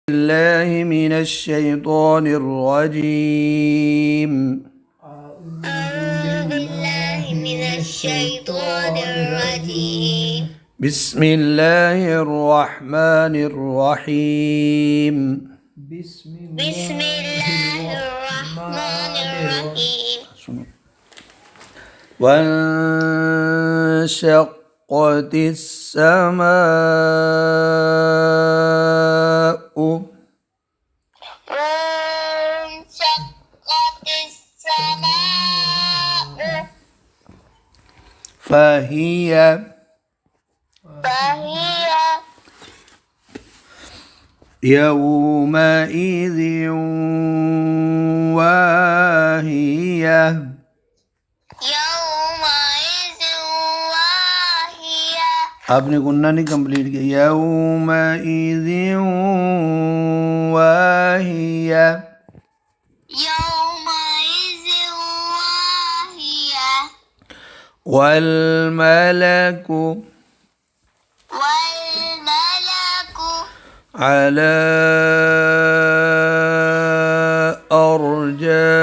الله من الشيطان الرجيم. أعوذ بالله من الشيطان الرجيم. بسم الله الرحمن الرحيم. بسم الله الرحمن الرحيم. وانشقت السماء وانشقت السماء فهي يومئذ واهية. يومئذ واهية. आपने गुन्ना नहीं कंप्लीट किया. यौमइज़ वाहिया. يومئذ واهية. والملك والملك على أرجائها.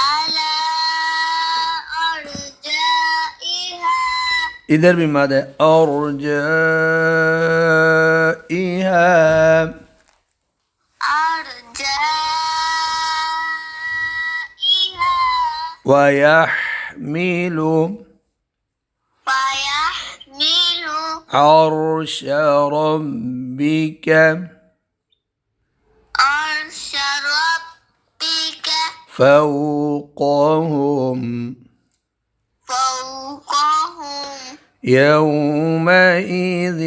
على أرجائها. इधर भी माद है. أرجائها. أرجائها. ويحمل ويحمل عرش ربك عرش ربك فوقهم فوقهم يومئذ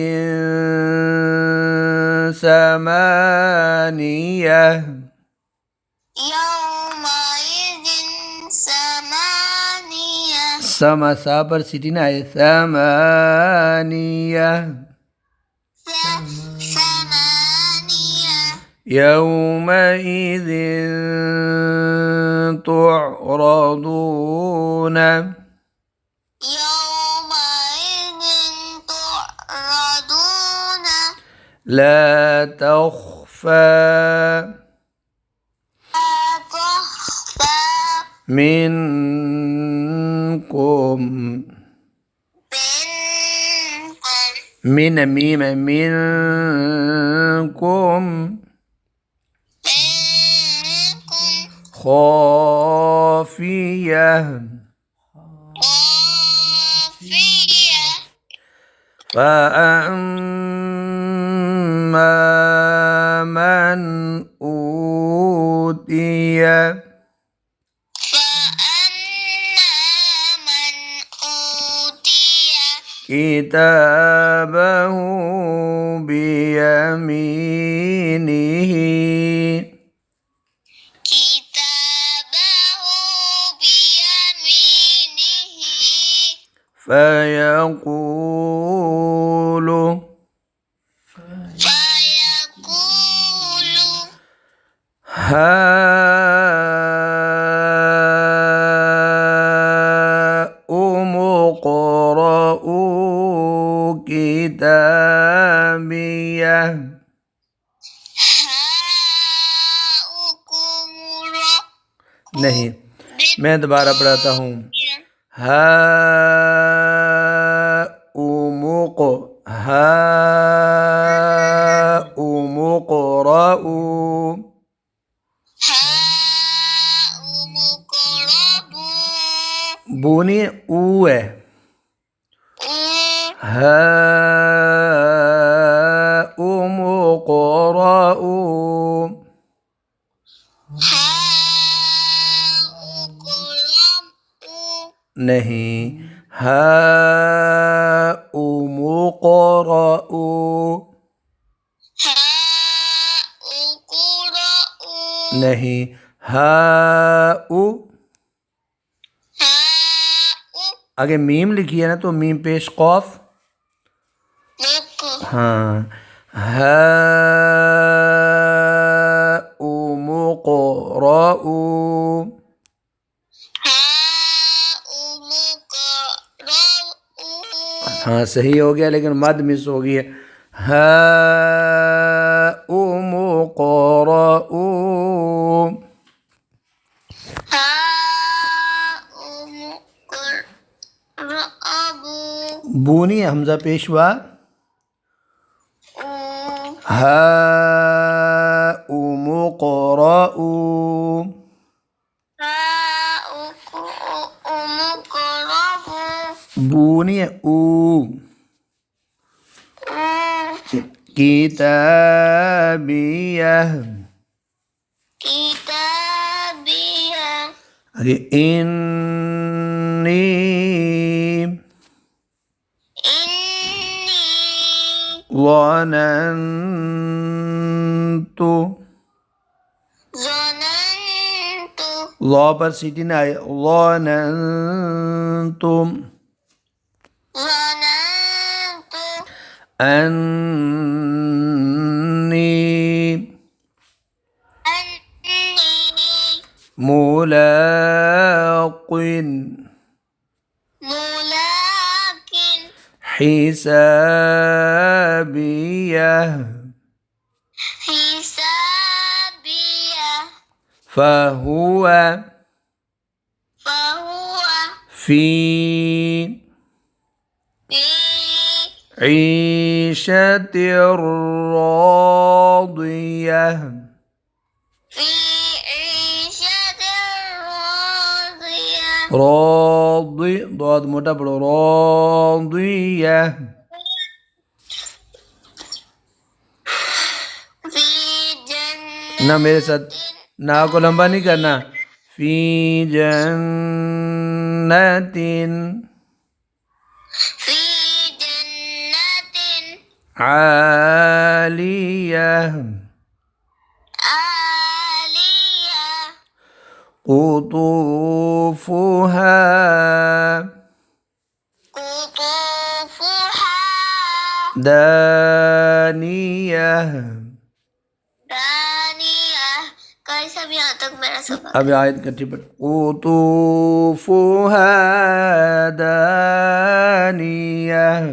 ثمانية. يومئذ ثمانية. समा सा पर सिटी ना है. ثمانية. ثمانية. يومئذ تعرضون يومئذ تعرضون لا تخفى لا تخفى منكم منكم من ميم منكم خافية. خافية. فأما من أوتي فأما من أوتي كتابه بيمينه كتابه بيمينه فيقول هاؤم اقرءوا كتابيه. नहीं, मैं दोबारा पढ़ाता हूँ. هاؤم اقرءوا بوني اوه هاؤم اقرءوا नहीं, هاؤم اقرءوا नहीं, हाउ आगे मीम लिखी है ना तो मीम पेश कौफ. हाँ, हाउम اقرءوا हाँ सही हो गया, लेकिन मद मिस हो गई है। हा उम क़रऊ। हाउमुक़रअबू बू नहीं है, हमजा पेशवा। ऊ हा उम क़रऊ। हाउमुक़रअबू बू नहीं है, ऊ। किताबियह। किताबिया आगे इन्नी इन्नी ज़नन्तु। ज़नन्तु लॉ पर सीटी ना आए, ज़नन्तुम ज़नन्तु अन्नी अन्नी मुलाक़िन मुलाकिन हिसाबियह हिसाबिया फहुव फहुव फी फी ईशतिर रादियह। फी ईशतिर रादिया रादी दाद मोटा पढ़ो, रादियह। फी ना मेरे साथ जन्नतिन ना को लंबा नहीं करना। फी जन्नतिन फी जन्नतिन आलियह आलिया कुतूफुहा कुतूफुहा दानियह। दानिया। कई सब यहाँ तक मेरा सबक अब आयत कट्ठी पर कुतूफुहा दानियह।